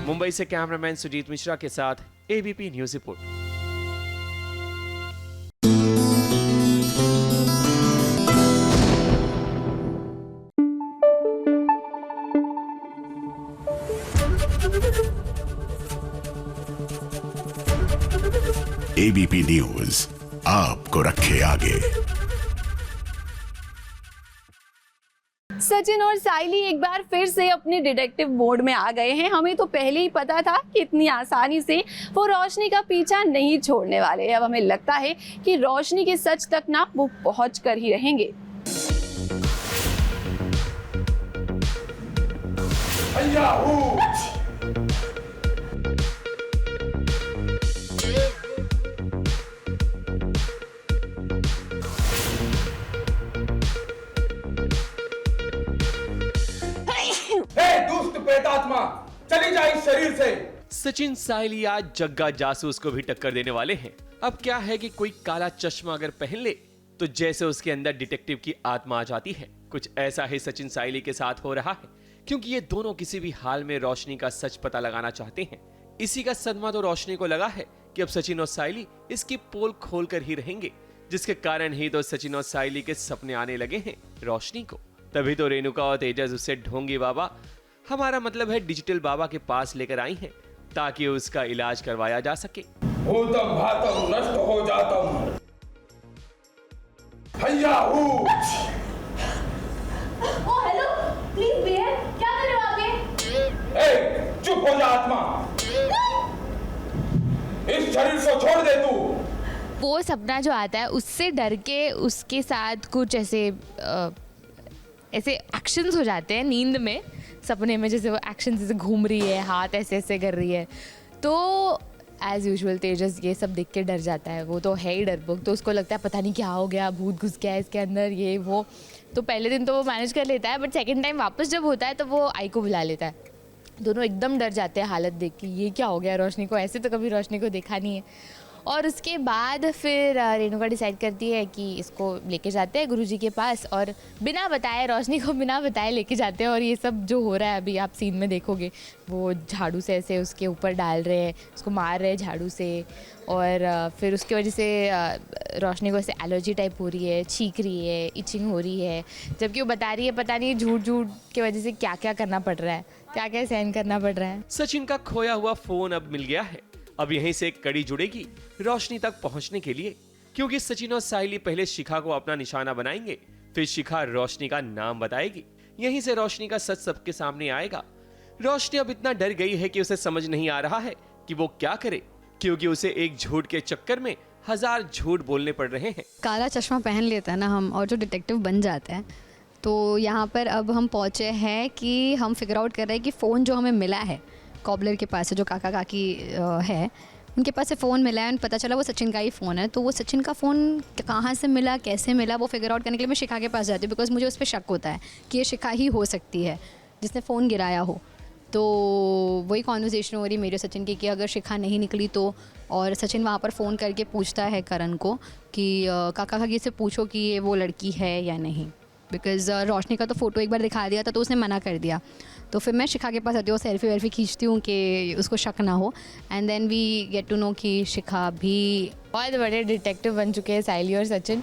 मुंबई से कैमरामैन सुजीत मिश्रा के साथ ABP news report. ABP news आपको रखे आगे। सचिन और साइली एक बार फिर से अपने डिटेक्टिव मोड में आ गए हैं। हमें तो पहले ही पता था कि इतनी आसानी से वो रोशनी का पीछा नहीं छोड़ने वाले। अब हमें लगता है कि रोशनी के सच तक ना वो पहुंच कर ही रहेंगे। दुष्ट प्रेतात्मा चली जा इस शरीर से। सचिन साइली आज जग्गा जासूस को भी टक्कर देने वाले हैं। अब क्या है कि कोई काला चश्मा अगर पहन ले तो जैसे उसके अंदर डिटेक्टिव की आत्मा आ जाती है। कुछ ऐसा ही सचिन साइली के साथ हो रहा है, क्योंकि ये दोनों किसी भी हाल में रोशनी का सच पता लगाना चाहते हैं। इसी का सदमा तो रोशनी को लगा है कि अब सचिन और साइली इसकी पोल खोल कर ही रहेंगे, जिसके कारण ही तो सचिन और साइली के सपने आने लगे हैं रोशनी को। तभी तो रेणुका और तेजस उसे ढोंगी बाबा, हमारा मतलब है डिजिटल बाबा के पास लेकर आई हैं, ताकि उसका इलाज करवाया जा सके। भूतम भातम नष्ट हो जातम। ओ हेलो, प्लीज बिहेव। क्या कर रहे हो आप ये? चुप हो जा आत्मा, इस शरीर को छोड़ दे तू। वो सपना जो आता है उससे डर के उसके साथ कुछ ऐसे एक्शंस हो जाते हैं नींद में, सपने में। जैसे वो एक्शन जैसे घूम रही है, हाथ ऐसे ऐसे कर रही है, तो एज यूजुअल तेजस ये सब देख के डर जाता है। वो तो है ही डरपोक, तो उसको लगता है पता नहीं क्या हो गया, भूत घुस गया है इसके अंदर, ये वो। तो पहले दिन तो वो मैनेज कर लेता है, बट सेकंड टाइम वापस जब होता है तो वो आई को बुला लेता है। दोनों एकदम डर जाते हैं हालत देख के, ये क्या हो गया रोशनी को, ऐसे तो कभी रोशनी को देखा नहीं है। और उसके बाद फिर रेणुका डिसाइड करती है कि इसको लेके जाते हैं गुरुजी के पास, और बिना बताए, रोशनी को बिना बताए लेके जाते हैं। और ये सब जो हो रहा है अभी आप सीन में देखोगे, वो झाड़ू से ऐसे उसके ऊपर डाल रहे हैं, उसको मार रहे हैं झाड़ू से, और फिर उसकी वजह से रोशनी को ऐसे एलर्जी टाइप हो रही है, छींक रही है, इचिंग हो रही है, जबकि वो बता रही है पता नहीं झूठ की वजह से क्या क्या करना पड़ रहा है, क्या क्या सहन करना पड़ रहा है। सचिन का खोया हुआ फोन अब मिल गया है। अब यहीं से एक कड़ी जुड़ेगी रोशनी तक पहुंचने के लिए, क्योंकि सचिन और साइली पहले शिखा को अपना निशाना बनाएंगे, फिर शिखा रोशनी का नाम बताएगी। यहीं से रोशनी का सच सबके सामने आएगा। रोशनी अब इतना डर गई है कि उसे समझ नहीं आ रहा है कि वो क्या करे, क्योंकि उसे एक झूठ के चक्कर में 1000 झूठ बोलने पड़ रहे हैं। काला चश्मा पहन लेता है ना हम, और जो डिटेक्टिव बन जाता है, तो यहाँ पर अब हम पहुँचे हैं कि हम फिगर आउट कर रहे हैं कि फ़ोन जो हमें मिला है कॉबलर के पास से, जो काका काकी है उनके पास से फ़ोन मिला है, पता चला वो सचिन का ही फ़ोन है। तो वो सचिन का फ़ोन कहाँ से मिला, कैसे मिला, वो फिगर आउट करने के लिए मैं शिखा के पास जाती हूँ, बिकॉज मुझे उस पर शक होता है कि ये शिखा ही हो सकती है जिसने फ़ोन गिराया हो। तो वही कॉन्वर्सेशन हो रही मेरे सचिन की कि अगर शिखा नहीं निकली तो, और सचिन वहाँ पर फ़ोन करके पूछता है करण को कि काका काकी से पूछो कि ये वो लड़की है या नहीं, बिकॉज़ रोशनी का तो फ़ोटो एक बार दिखा दिया था तो उसने मना कर दिया। तो फिर मैं शिखा के पास आती हूँ, सेल्फी वेल्फी खींचती हूँ कि उसको शक ना हो, and then we get to know कि शिखा भी बहुत बड़े डिटेक्टिव बन चुके हैं साइली और सचिन,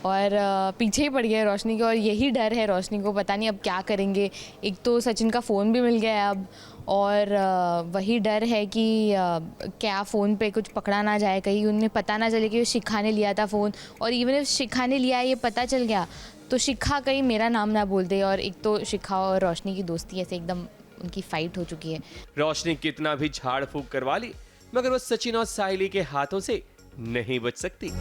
और पीछे ही पड़ गया है रोशनी के, और यही डर है रोशनी को, पता नहीं अब क्या करेंगे। एक तो सचिन का फ़ोन भी मिल गया है अब, और वही डर है कि क्या फ़ोन पे कुछ पकड़ा ना जाए, कहीं उन्हें पता ना चले कि शिखा ने लिया था फ़ोन, और इवन इफ शिखा ने लिया ये पता चल गया तो शिखा कहीं मेरा नाम ना बोल दे। और एक तो शिखा और रोशनी की दोस्ती ऐसे एकदम उनकी फाइट हो चुकी है। रोशनी कितना भी झाड़ फूक करवा ली मगर वो सचिन और साहिली के हाथों से नहीं बच सकती।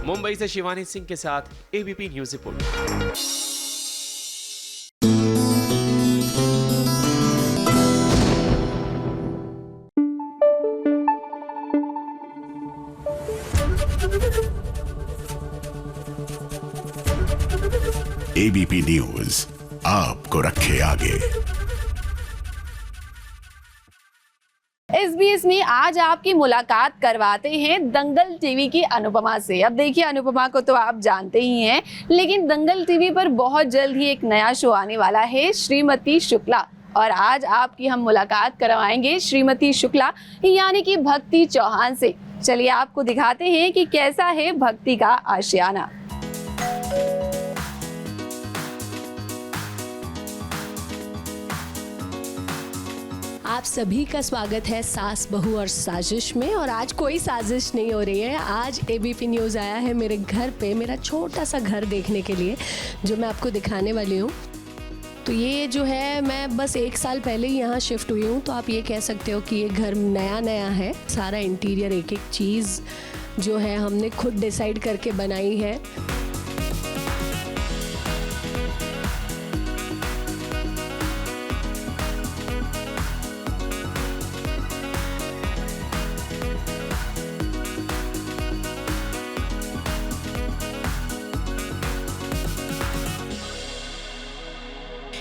मुंबई से शिवानी सिंह के साथ ABP news report. ABP news आपको रखे आगे। SBS में आज आपकी मुलाकात करवाते हैं दंगल टीवी की अनुपमा से। अब देखिए, अनुपमा को तो आप जानते ही हैं, लेकिन दंगल टीवी पर बहुत जल्द ही एक नया शो आने वाला है, श्रीमती शुक्ला। और आज आपकी हम मुलाकात करवाएंगे श्रीमती शुक्ला यानी कि भक्ति चौहान से। चलिए आपको दिखाते हैं कि कैसा है भक्ति का आशियाना। आप सभी का स्वागत है सास बहू और साजिश में। और आज कोई साजिश नहीं हो रही है, आज एबीपी न्यूज़ आया है मेरे घर पे, मेरा छोटा सा घर देखने के लिए, जो मैं आपको दिखाने वाली हूँ। तो ये जो है, मैं बस 1 साल पहले ही यहाँ शिफ्ट हुई हूँ, तो आप ये कह सकते हो कि ये घर नया नया है। सारा इंटीरियर, एक एक चीज़ जो है हमने खुद डिसाइड करके बनाई है।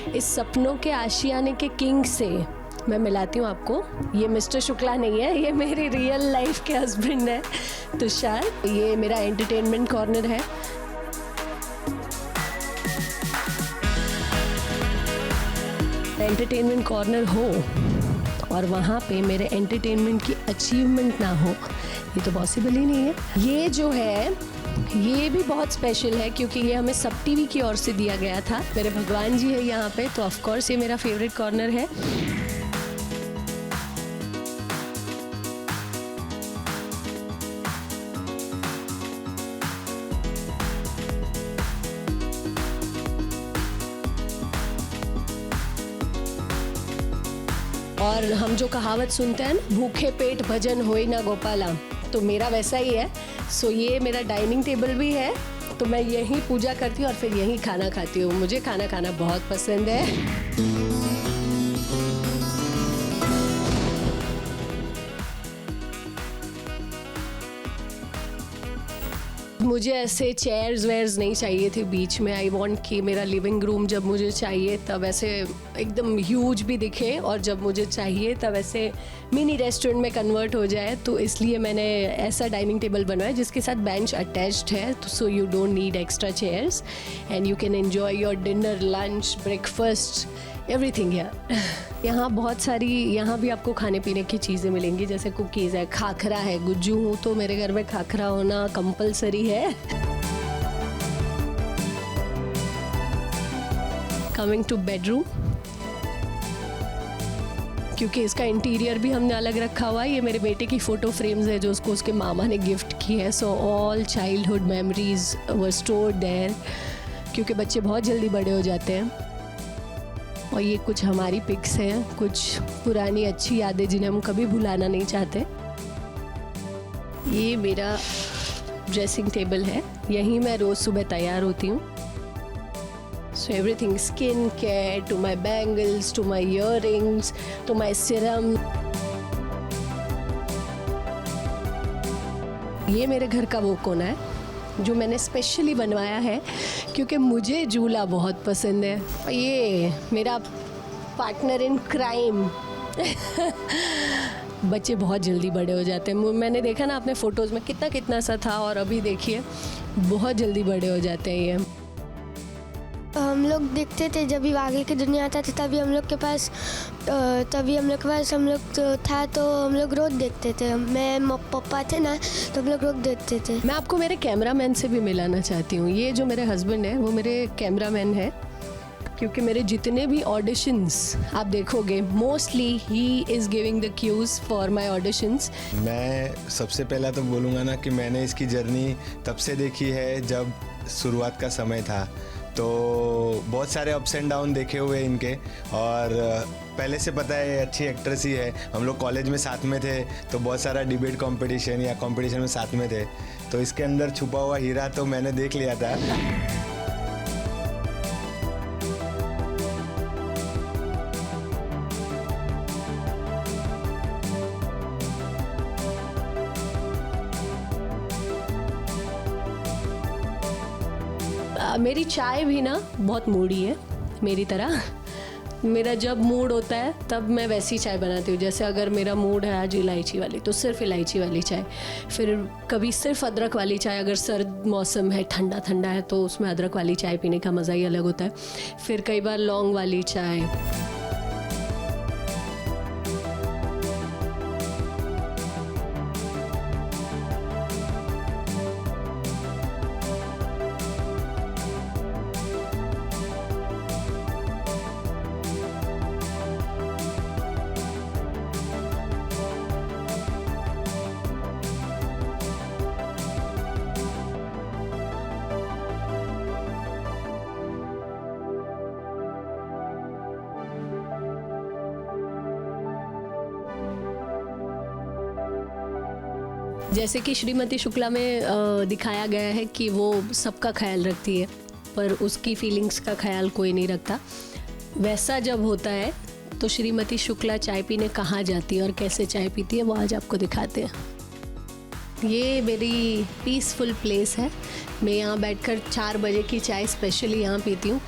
इस सपनों के आशियाने के किंग से मैं मिलाती हूँ आपको। ये मिस्टर शुक्ला नहीं है, ये मेरी रियल लाइफ के हस्बैंड है तुषार। ये मेरा एंटरटेनमेंट कॉर्नर है। एंटरटेनमेंट कॉर्नर हो और वहाँ पे मेरे एंटरटेनमेंट की अचीवमेंट ना हो, ये तो पॉसिबल ही नहीं है। ये जो है, ये भी बहुत स्पेशल है क्योंकि ये हमें सब टीवी की ओर से दिया गया था। मेरे भगवान जी है यहाँ पे, तो ऑफ कोर्स ये मेरा फेवरेट कॉर्नर है। और हम जो कहावत सुनते हैं ना, भूखे पेट भजन होई ना गोपाला, तो मेरा वैसा ही है। सो ये मेरा डाइनिंग टेबल भी है, तो मैं यहीं पूजा करती हूँ और फिर यहीं खाना खाती हूँ। मुझे खाना खाना बहुत पसंद है। मुझे ऐसे चेयर्स वेयर्स नहीं चाहिए थे बीच में। आई वांट कि मेरा लिविंग रूम जब मुझे चाहिए तब ऐसे एकदम ह्यूज भी दिखे, और जब मुझे चाहिए तब ऐसे मिनी रेस्टोरेंट में कन्वर्ट हो जाए। तो इसलिए मैंने ऐसा डाइनिंग टेबल बनवाया जिसके साथ बेंच अटैच्ड है, तो so you don't need extra chairs and you can enjoy your dinner, lunch, breakfast, everything है। यहाँ बहुत सारी, यहाँ भी आपको खाने पीने की चीज़ें मिलेंगी, जैसे कुकीज़ है, खाखरा है। गुज्जू हूँ तो मेरे घर में खाखरा होना कंपलसरी है। कमिंग टू बेडरूम, क्योंकि इसका इंटीरियर भी हमने अलग रखा हुआ है। ये मेरे बेटे की फ़ोटो फ्रेम्स है जो उसको उसके मामा ने गिफ्ट की है। So all childhood memories were stored there, क्योंकि बच्चे बहुत जल्दी बड़े हो जाते हैं। और ये कुछ हमारी पिक्स हैं, कुछ पुरानी अच्छी यादें जिन्हें हम कभी भुलाना नहीं चाहते। ये मेरा ड्रेसिंग टेबल है, यहीं मैं रोज़ सुबह तैयार होती हूँ। So everything, skin care to my bangles, to my earrings, to my serum. ये मेरे घर का वो कोना है जो मैंने स्पेशली बनवाया है क्योंकि मुझे झूला बहुत पसंद है। और ये मेरा पार्टनर इन क्राइम। बच्चे बहुत जल्दी बड़े हो जाते हैं। मैंने देखा ना अपने फ़ोटोज़ में कितना कितना सा था, और अभी देखिए बहुत जल्दी बड़े हो जाते हैं ये। हम लोग देखते थे जब भी आगे की दुनिया आता था, तभी हम लोग के पास तो था, तो हम लोग रोज देखते थे। मैं पापा थे ना, तो हम लोग रोज देखते थे। मैं आपको मेरे कैमरामैन से भी मिलाना चाहती हूँ। ये जो मेरे हस्बैंड है वो मेरे कैमरामैन है, क्योंकि मेरे जितने भी ऑडिशंस आप देखोगे mostly he is giving the cues for my auditions. मैं सबसे पहला तो बोलूँगा ना कि मैंने इसकी जर्नी तब से देखी है जब शुरुआत का समय था, तो बहुत सारे अप्स एंड डाउन देखे हुए इनके, और पहले से पता है अच्छी एक्ट्रेस ही है। हम लोग कॉलेज में साथ में थे, तो बहुत सारा डिबेट कंपटीशन या कंपटीशन में साथ में थे, तो इसके अंदर छुपा हुआ हीरा तो मैंने देख लिया था। मेरी चाय भी ना बहुत मूडी है मेरी तरह। मेरा जब मूड होता है तब मैं वैसी चाय बनाती हूँ। जैसे अगर मेरा मूड है आज इलायची वाली, तो सिर्फ इलायची वाली चाय। फिर कभी सिर्फ अदरक वाली चाय, अगर सर्द मौसम है, ठंडा ठंडा है, तो उसमें अदरक वाली चाय पीने का मज़ा ही अलग होता है। फिर कई बार लौंग वाली चाय। जैसे कि श्रीमती शुक्ला में दिखाया गया है कि वो सबका ख्याल रखती है, पर उसकी फीलिंग्स का ख्याल कोई नहीं रखता। वैसा जब होता है तो श्रीमती शुक्ला चाय पीने कहाँ जाती है और कैसे चाय पीती है, वो आज आपको दिखाते हैं। ये मेरी पीसफुल प्लेस है। मैं यहाँ बैठकर 4 बजे की चाय स्पेशली यहाँ पीती हूँ।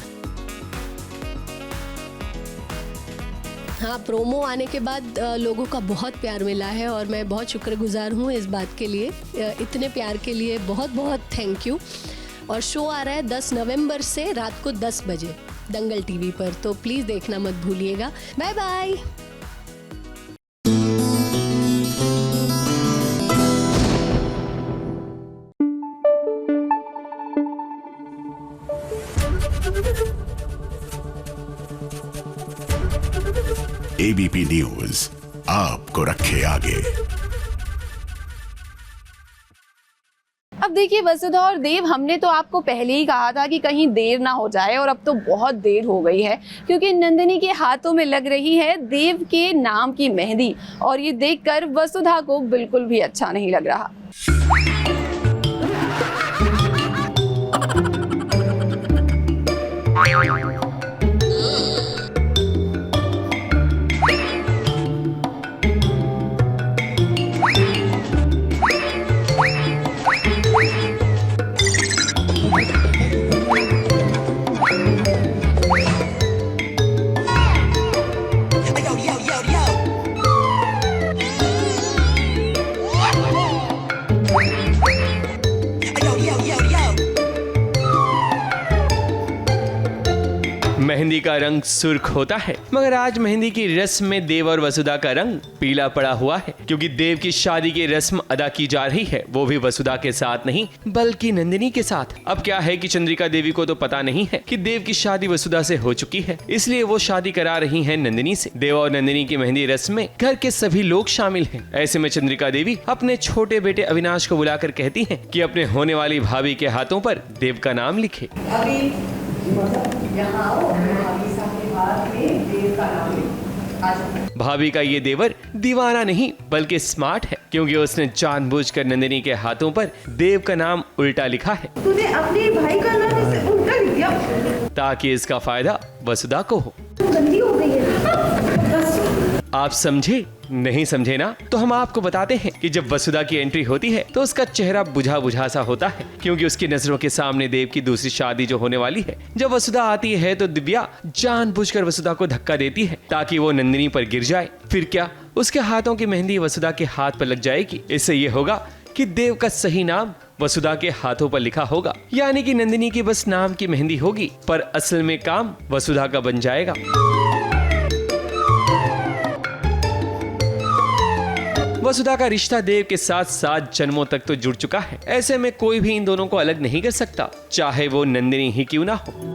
हाँ, प्रोमो आने के बाद लोगों का बहुत प्यार मिला है और मैं बहुत शुक्रगुजार हूँ इस बात के लिए। इतने प्यार के लिए बहुत बहुत थैंक यू। और शो आ रहा है 10 नवंबर से रात को 10 बजे दंगल टीवी पर, तो प्लीज़ देखना मत भूलिएगा। Bye bye. एबीपी न्यूज आपको रखे आगे। अब देखिए वसुधा और देव, हमने तो आपको पहले ही कहा था कि कहीं देर ना हो जाए, और अब तो बहुत देर हो गई है, क्योंकि नंदिनी के हाथों में लग रही है देव के नाम की मेहंदी, और ये देखकर वसुधा को बिल्कुल भी अच्छा नहीं लग रहा। मेहंदी का रंग सुर्ख होता है, मगर आज मेहंदी की रस्म में देव और वसुधा का रंग पीला पड़ा हुआ है, क्योंकि देव की शादी की रस्म अदा की जा रही है, वो भी वसुधा के साथ नहीं बल्कि नंदिनी के साथ। अब क्या है कि चंद्रिका देवी को तो पता नहीं है कि देव की शादी वसुधा से हो चुकी है, इसलिए वो शादी करा रही है नंदिनी से। देव और नंदिनी की मेहंदी रस्म में घर के सभी लोग शामिल हैं। ऐसे में चंद्रिका देवी अपने छोटे बेटे अविनाश को बुलाकर कहती है कि अपने होने वाली भाभी के हाथों पर देव का नाम लिखे। भाभी का ये देवर दीवाना नहीं बल्कि स्मार्ट है, क्योंकि उसने जानबूझकर नंदिनी के हाथों पर देव का नाम उल्टा लिखा है। तूने अपने भाई का नाम इसे उल्टा लिख दिया, ताकि इसका फायदा वसुधा को हो। तू गंदी हो गई है। आप समझे? नहीं समझे ना? तो हम आपको बताते हैं कि जब वसुधा की एंट्री होती है तो उसका चेहरा बुझा बुझा सा होता है, क्योंकि उसकी नजरों के सामने देव की दूसरी शादी जो होने वाली है। जब वसुधा आती है तो दिव्या जानबूझकर वसुधा को धक्का देती है ताकि वो नंदिनी पर गिर जाए। फिर क्या, उसके हाथों की मेहंदी वसुधा के हाथ पर लग जाएगी। इससे ये होगा कि देव का सही नाम वसुधा के हाथों पर लिखा होगा, यानी कि नंदिनी की बस नाम की मेहंदी होगी पर असल में काम वसुधा का बन जाएगा। वसुधा का रिश्ता देव के साथ 7 जन्मों तक तो जुड़ चुका है। ऐसे में कोई भी इन दोनों को अलग नहीं कर सकता, चाहे वो नंदिनी ही क्यों ना हो।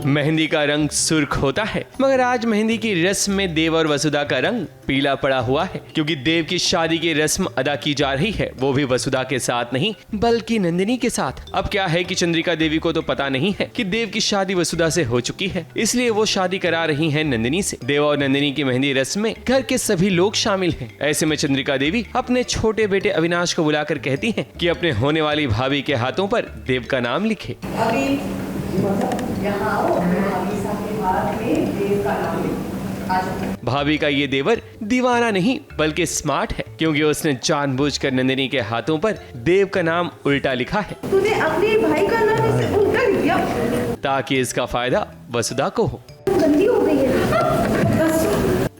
मेहंदी का रंग सुर्ख होता है, मगर आज मेहंदी की रस्म में देव और वसुधा का रंग पीला पड़ा हुआ है, क्योंकि देव की शादी की रस्म अदा की जा रही है, वो भी वसुधा के साथ नहीं बल्कि नंदिनी के साथ। अब क्या है कि चंद्रिका देवी को तो पता नहीं है कि देव की शादी वसुधा से हो चुकी है, इसलिए वो शादी करा रही है नंदिनी से। देव और नंदिनी की मेहंदी रस्म में घर के सभी लोग शामिल हैं। ऐसे में चंद्रिका देवी अपने छोटे बेटे अविनाश को बुलाकर कहती है कि अपने होने वाली भाभी के हाथों पर देव का नाम लिखे। भाभी का ये देवर दीवाना नहीं बल्कि स्मार्ट है, क्योंकि उसने जानबूझकर नंदिनी के हाथों पर देव का नाम उल्टा लिखा है। तूने अपने भाई का नाम इसे उल्टा लिख दिया ताकि इसका फायदा वसुधा को हो। गंदी हो गई है।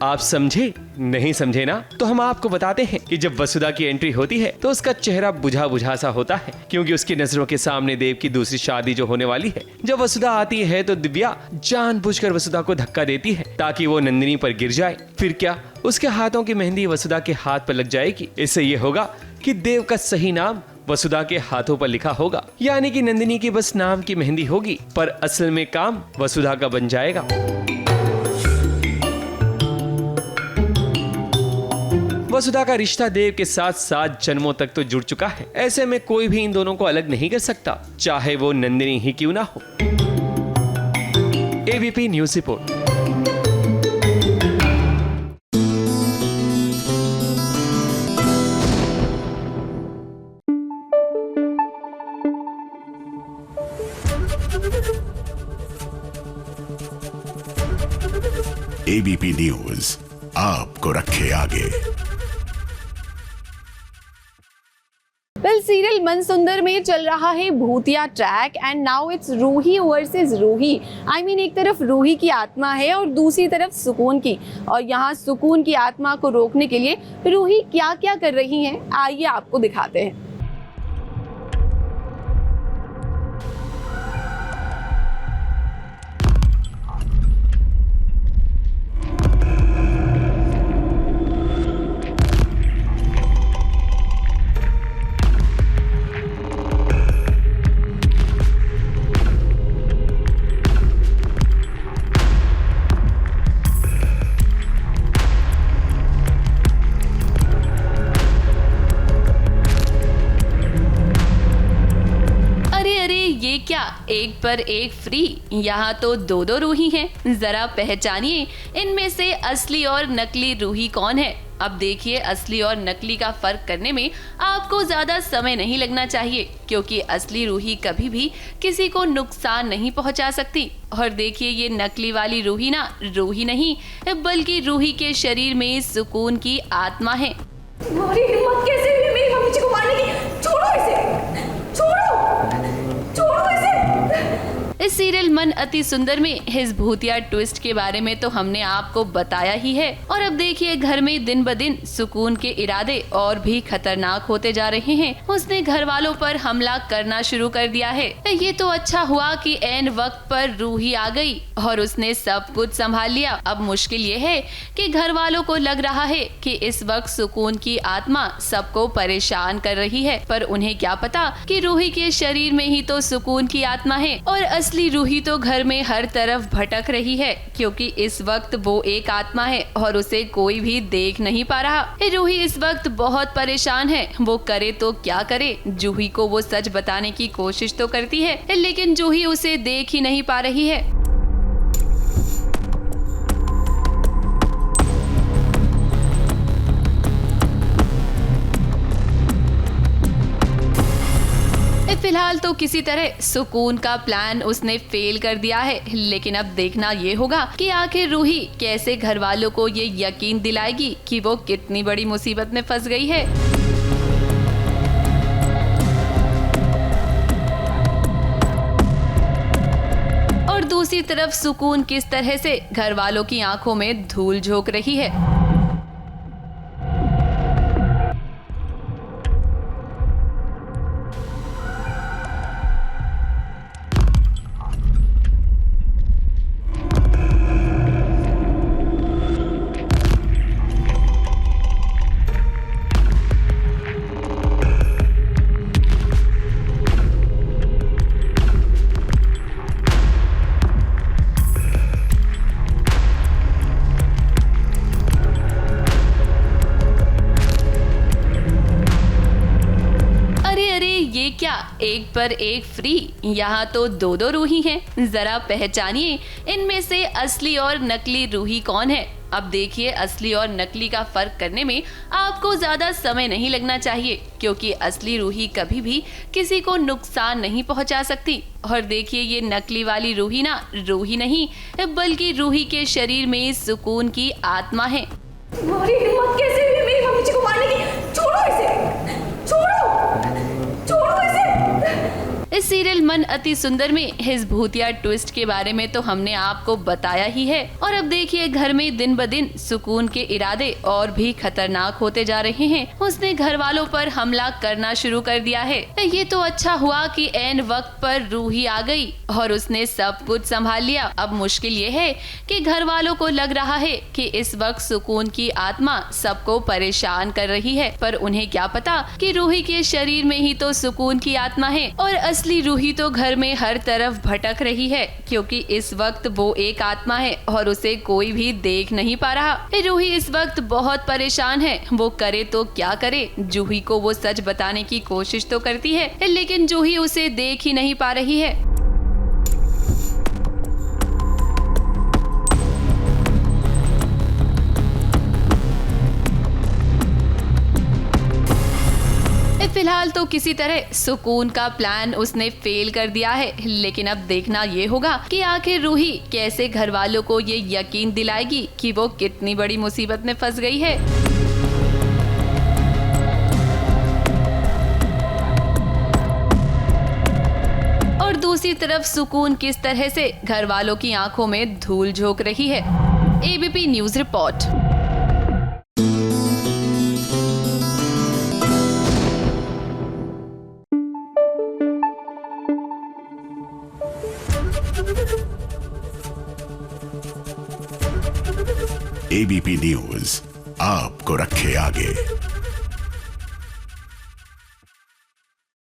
आप समझे? नहीं समझे ना? तो हम आपको बताते हैं कि जब वसुधा की एंट्री होती है तो उसका चेहरा बुझा बुझा सा होता है, क्योंकि उसकी नजरों के सामने देव की दूसरी शादी जो होने वाली है। जब वसुधा आती है तो दिव्या जानबूझकर वसुधा को धक्का देती है ताकि वो नंदिनी पर गिर जाए। फिर क्या, उसके हाथों की मेहंदी वसुधा के हाथ पर लग जाएगी। इससे ये होगा कि देव का सही नाम वसुधा के हाथों पर लिखा होगा, यानी कि नंदिनी की बस नाम की मेहंदी होगी पर असल में काम वसुधा का बन जाएगा। वसुधा का रिश्ता देव के साथ 7 जन्मों तक तो जुड़ चुका है। ऐसे में कोई भी इन दोनों को अलग नहीं कर सकता, चाहे वो नंदिनी ही क्यों ना हो। ABP news report. ABP news आपको रखे आगे। सीरियल मनसुंदर में चल रहा है भूतिया track and now it's Ruhi versus Ruhi. I mean एक तरफ रूही की आत्मा है और दूसरी तरफ सुकून की, और यहाँ सुकून की आत्मा को रोकने के लिए रूही क्या क्या कर रही हैं, आइए आपको दिखाते हैं। क्या एक पर एक फ्री? यहाँ तो 2 रूही हैं। जरा पहचानिए इनमें से असली और नकली रूही कौन है। अब देखिए, असली और नकली का फर्क करने में आपको ज्यादा समय नहीं लगना चाहिए, क्योंकि असली रूही कभी भी किसी को नुकसान नहीं पहुंचा सकती। और देखिए, ये नकली वाली रूही ना रूही नहीं बल्कि रूही के शरीर में सुकून की आत्मा है। तुम्हारी हिम्मत कैसे हुई मेरी मम्मी जी को मारने की? छोड़ो इसे, छोड़ो इसे। इस सीरियल मन अति सुंदर में इस भूतिया ट्विस्ट के बारे में तो हमने आपको बताया ही है। और अब देखिए, घर में दिन ब दिन सुकून के इरादे और भी खतरनाक होते जा रहे हैं। उसने घर वालों पर हमला करना शुरू कर दिया है। ये तो अच्छा हुआ कि ऐन वक्त पर रूही आ गई और उसने सब कुछ संभाल लिया। अब मुश्किल ये है कि घर वालों को लग रहा है कि इस वक्त सुकून की आत्मा सबको परेशान कर रही है, पर उन्हें क्या पता कि रूही के शरीर में ही तो सुकून की आत्मा है और असली रूही तो घर में हर तरफ भटक रही है, क्योंकि इस वक्त वो एक आत्मा है और उसे कोई भी देख नहीं पा रहा। रूही इस वक्त बहुत परेशान है। वो करे तो क्या करे। जूही को वो सच बताने की कोशिश तो करती है, लेकिन जूही उसे देख ही नहीं पा रही है। फिलहाल तो किसी तरह सुकून का प्लान उसने फेल कर दिया है, लेकिन अब देखना ये होगा कि आखिर रूही कैसे घर वालों को ये यकीन दिलाएगी कि वो कितनी बड़ी मुसीबत में फंस गई है। और दूसरी तरफ सुकून किस तरह से घर वालों की आंखों में धूल झोंक रही है। ये क्या एक पर एक फ्री, यहाँ तो दो दो रूही हैं। जरा पहचानिए इनमें से असली और नकली रूही कौन है। अब देखिए, असली और नकली का फर्क करने में आपको ज्यादा समय नहीं लगना चाहिए, क्योंकि असली रूही कभी भी किसी को नुकसान नहीं पहुंचा सकती। और देखिए, ये नकली वाली रूही ना रूही नहीं, बल्कि रूही के शरीर में सुकून की आत्मा है। तुम्हारी हिम्मत कैसे हुई मेरी मम्मी जी को मारने की? छोड़ो इसे, छोड़ो इसे। इस सीरियल मन अति सुंदर में इस भूतिया ट्विस्ट के बारे में तो हमने आपको बताया ही है। और अब देखिए, घर में दिन ब दिन सुकून के इरादे और भी खतरनाक होते जा रहे हैं। उसने घर वालों पर हमला करना शुरू कर दिया है। ये तो अच्छा हुआ कि ऐन वक्त पर रूही आ गई और उसने सब कुछ संभाल लिया। अब मुश्किल ये है कि घर वालों को लग रहा है कि इस वक्त सुकून की आत्मा सबको परेशान कर रही है, पर उन्हें क्या पता कि रूही के शरीर में ही तो सुकून की आत्मा है और असली रूही तो घर में हर तरफ भटक रही है, क्योंकि इस वक्त वो एक आत्मा है और उसे कोई भी देख नहीं पा रहा। रूही इस वक्त बहुत परेशान है। वो करे तो क्या करे। जूही को वो सच बताने की कोशिश तो करती है, लेकिन जूही उसे देख ही नहीं पा रही है। फिलहाल तो किसी तरह सुकून का प्लान उसने फेल कर दिया है, लेकिन अब देखना ये होगा कि आखिर रूही कैसे घर वालों को ये यकीन दिलाएगी कि वो कितनी बड़ी मुसीबत में फंस गई है। और दूसरी तरफ सुकून किस तरह से घर वालों की आंखों में धूल झोंक रही है। ABP news report. ABP news आपको रखे आगे।